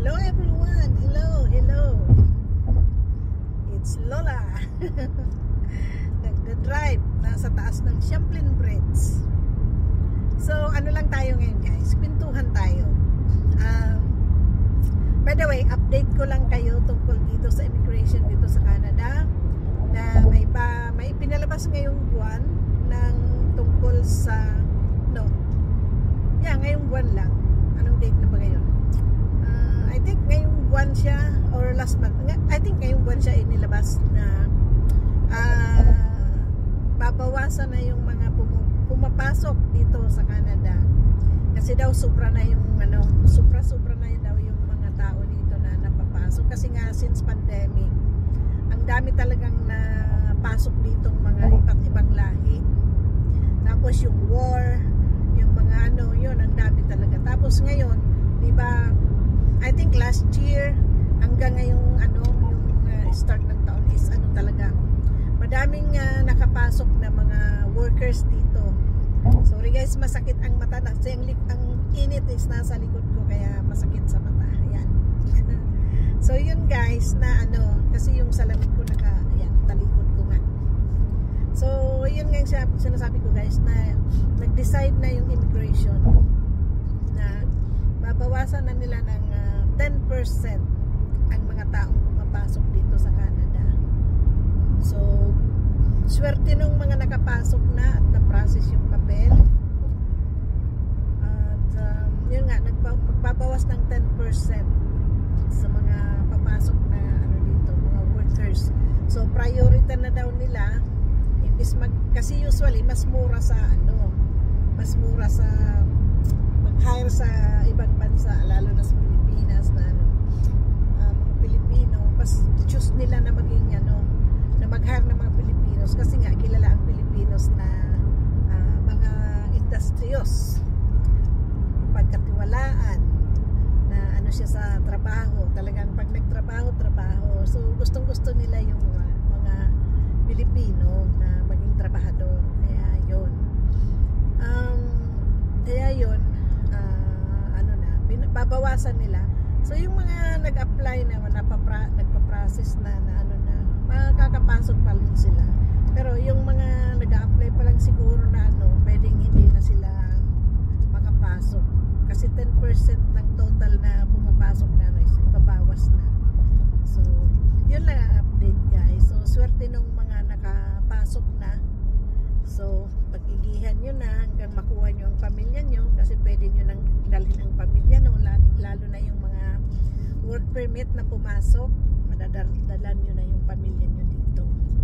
Hello everyone! Hello! Hello! It's Lola! Nagda-drive nasa taas ng Champlain Bridge. So ano lang tayo ngayon guys, kwentuhan tayo. By the way, update ko lang kayo tungkol dito sa immigration dito sa Canada, na may pinalabas ngayong buwan ng tungkol sa ngayong buwan lang. Anong date na ba ngayon? I think ngayong buwan siya or last month. I think ngayong buwan siya inilabas na babawasan na yung mga pumapasok dito sa Canada. Kasi daw sobra na yung sobra na daw yung mga tao dito na napapasok. Kasi nga since pandemic, ang dami talagang napasok ditong mga iba't ibang lahi. Tapos yung war, yung mga yun, ang dami talaga. Tapos ngayon, di ba, I think last year hanggang ngayong yung start ng taon is talaga madaming nakapasok na mga workers dito. Sorry guys, masakit ang mata kasi ang init is nasa likod ko kaya masakit sa mata. Ayan. So yun guys na kasi yung salamin ko talikod ko nga. So yun nga yung sinasabi ko guys na nag-decide na yung immigration na babawasan na nila ng 10% ang mga taong pumapasok dito sa Canada. So swerte nung mga nakapasok na at na-process yung papel. At yun nga, magbabawas ng 10% sa mga papasok na dito, mga workers. So priority na daw nila kasi usually mas mura sa mag-hire sa ibang bansa, lalo na sa Pilipinas na mga Pilipino, mas choose nila na maging na mag-hire ng mga Pilipinos kasi nga kilala ang Pilipinos na mga industrious, pagkatiwalaan na siya sa trabaho, talagang pag nagtrabaho, so gustong-gusto nila yung mga Pilipino na maging trabahador. Kaya yun babawasan nila. So yung mga nag-apply na nagpa-process na makakapasok pa rin sila. Pero yung mga nag-apply pa lang siguro na pwedeng hindi na sila makapasok. Kasi 10% ng total na pumapasok na is ibabawas na. So yun lang ang update guys. So swerte nung mga nakapasok na. So pag-igihan nyo na hanggang makuha nyo ang pamilya nyo, kasi pwede nyo nang dalhin ang pamilya lalo na yung mga work permit na pumasok, madadalan nyo na yung pamilya nyo dito. So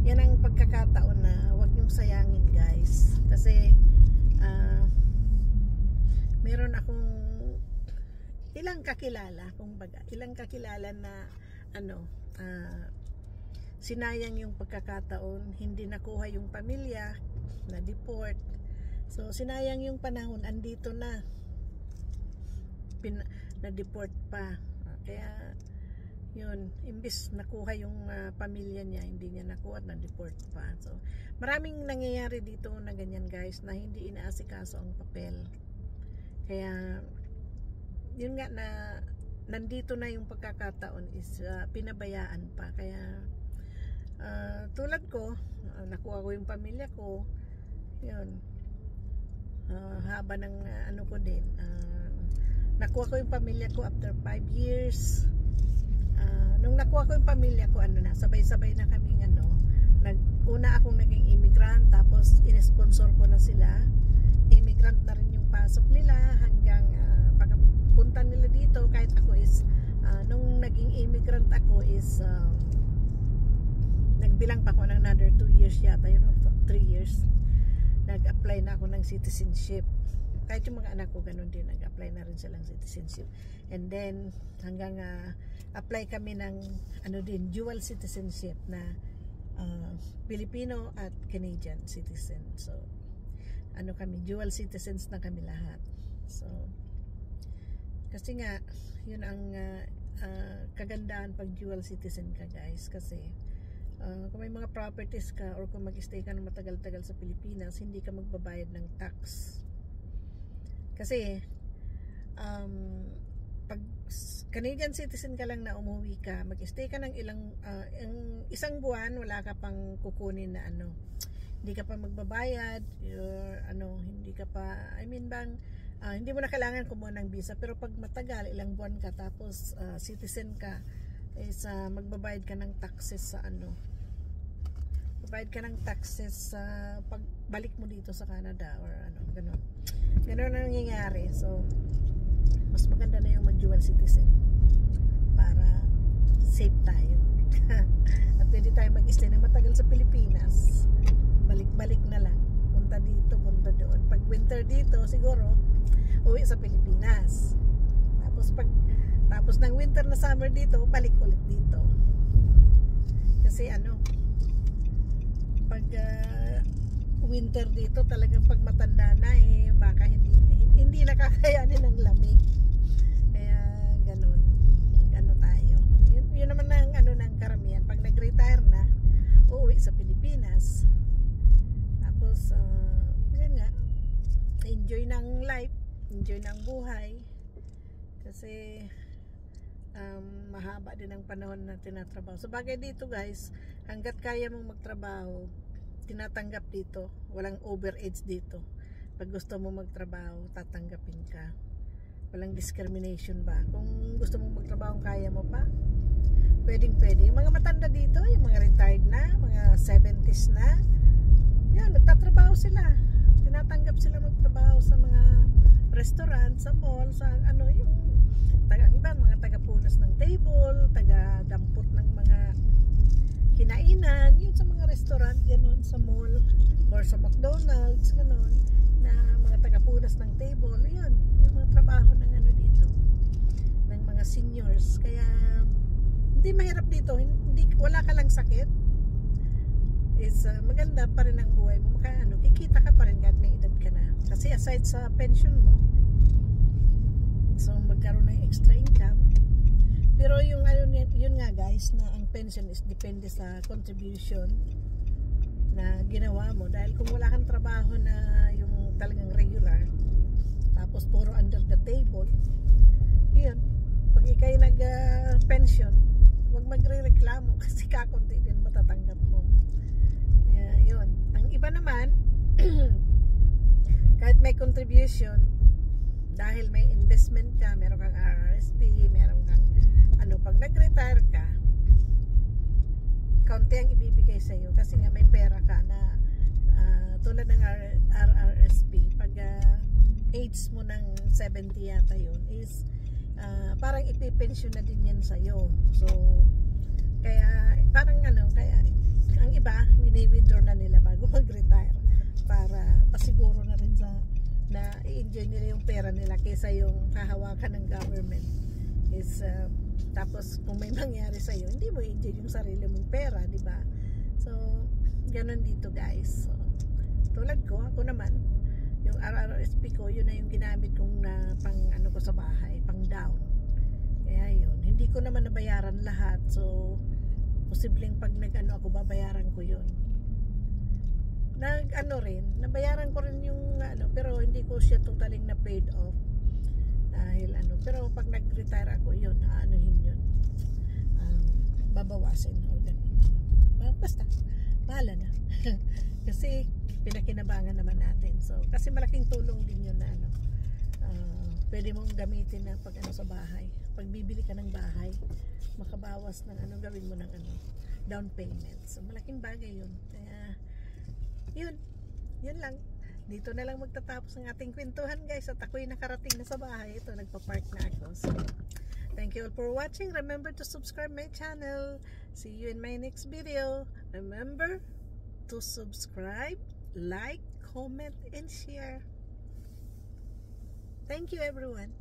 yan ang pagkakataon na huwag nyong sayangin guys, kasi meron akong ilang kakilala na sinayang yung pagkakataon, hindi nakuha yung pamilya, na deport. So sinayang yung panahon, andito na na-deport pa. Kaya yun, imbis nakuha yung pamilya niya, hindi niya nakuha at na-deport pa. So maraming nangyayari dito na ganyan guys, na hindi inaasikaso ang papel. Kaya yun nga na nandito na yung pagkakataon is pinabayaan pa. Kaya tulad ko, nakuha ko yung pamilya ko, yun, haba ng ko din, nakuha ko yung pamilya ko after 5 years. Nung nakuha ko yung pamilya ko, sabay-sabay na kaming una akong naging immigrant, tapos in-sponsor ko na sila, immigrant na rin yung pasok nila hanggang pagpunta nila dito. Kahit ako is nung naging immigrant ako is nagbilang pa ako ng another 2 years yata yun, or 3 years, nag-apply na ako ng citizenship. Kahit yung mga anak ko ganun din, nag-apply na rin silang citizenship. And then hanggang apply kami ng din, dual citizenship na Filipino at Canadian citizen. So kami, dual citizens na kami lahat. So kasi nga yun ang kagandahan pag dual citizen ka guys, kasi kung may mga properties ka or kung mag-stay ka ng matagal-tagal sa Pilipinas, hindi ka magbabayad ng tax. Kasi pag Canadian citizen ka lang na umuwi ka, mag-stay ka ng isang buwan, wala ka pang kukunin na ano, hindi ka pa magbabayad, or ano, hindi ka pa, I mean bang, hindi mo na kailangan kumuha ng visa. Pero pag matagal, ilang buwan ka, tapos citizen ka, is magbabayad ka ng taxes sa ano, magbabayad ka ng taxes sa pagbalik mo dito sa Canada, or ano, gano'n. Gano'n na nangyayari. So, mas maganda na yung mag-dual citizen para safe tayo. At pwede tayo mag-stay na matagal sa Pilipinas. Balik-balik na lang. Punta dito, punta doon. Pag winter dito, siguro uwi sa Pilipinas. Tapos ng winter na summer dito, balik ulit dito. Kasi ano, pag winter dito, talagang pag matanda na baka hindi nakakayanin ng lamig. Kaya ganun, ano tayo. Yun naman ang ano ng karamihan. Pag nag-retire na, uuwi sa Pilipinas. Tapos yun nga, enjoy ng life, enjoy ng buhay. Kasi mahaba din ang panahon na tinatrabaho. So bagay dito guys, hanggat kaya mong magtrabaho, tinatanggap dito. Walang overage dito. Pag gusto mo magtrabaho, tatanggapin ka. Walang discrimination ba? Kung gusto mong magtrabaho, kaya mo pa, pwedeng pwede. Yung mga matanda dito, yung mga retired na, mga 70s na, yan, nagtatrabaho sila. Tinatanggap sila magtrabaho sa mga restaurant, sa mall, sa ano, yung ang iba, mga taga-punas ng table, taga-dampot ng mga kinainan, yun sa mga restaurant, gano'n, sa mall, or sa McDonald's, gano'n, na mga taga-punas ng table, yun, yung mga trabaho ng ano dito, ng mga seniors. Kaya, hindi mahirap dito, wala ka lang sakit, is maganda pa rin ang buhay mo, kikita ka pa rin kahit may edad ka na. Kasi aside sa pension mo, so magkaroon ng extra income. Pero yung yun nga guys, na ang pension is depende sa contribution na ginawa mo. Dahil kung wala kang trabaho na yung talagang regular, tapos puro under the table, yun, pag ikay nag-pension, huwag magre-reklamo kasi kakunti din matatanggap mo. Yun. Ang iba naman, kahit may contribution, dahil may investment ka, meron kang RRSP, meron kang pag nag-retire ka, kaunti ang ibibigay sa iyo kasi nga may pera ka na tulad ng RRSP, pag age mo ng 70 yata yun, is parang ipipensyon na din yan sa iyo. So kaya parang kaya ang iba wini-withdraw na nila bago mag-retire para pasiguro na rin sa na i-enjoy nila yung pera nila kaysa yung kahawakan ng government. Is tapos kung may mangyari sa iyo, hindi mo i-enjoy yung sarili mong pera, di ba? So ganun dito guys. So, tulad ko, ako naman yung RRSP ko, yun na yung ginamit kong pang ko sa bahay, pang down. Kaya yun, hindi ko naman nabayaran lahat. So posibleng pag ako, babayaran ko yun. Nabayaran ko rin yung pero hindi ko siya totally na paid off. Dahil pero pag nag-retire ako, yun, yun. Babawasin or ganun. Basta, bahala na. Kasi pinakinabangan naman natin. So, kasi malaking tulong din yun na pwede mong gamitin na pag sa bahay. Pag bibili ka ng bahay, makabawas ng gawin mo ng down payment. So, malaking bagay yun. Kaya, yun lang. Dito na lang magtatapos ang ating kwentuhan guys. At ako'y nakarating na sa bahay. Ito, nagpa-park na ako. So, thank you all for watching. Remember to subscribe my channel. See you in my next video. Remember to subscribe, like, comment, and share. Thank you everyone.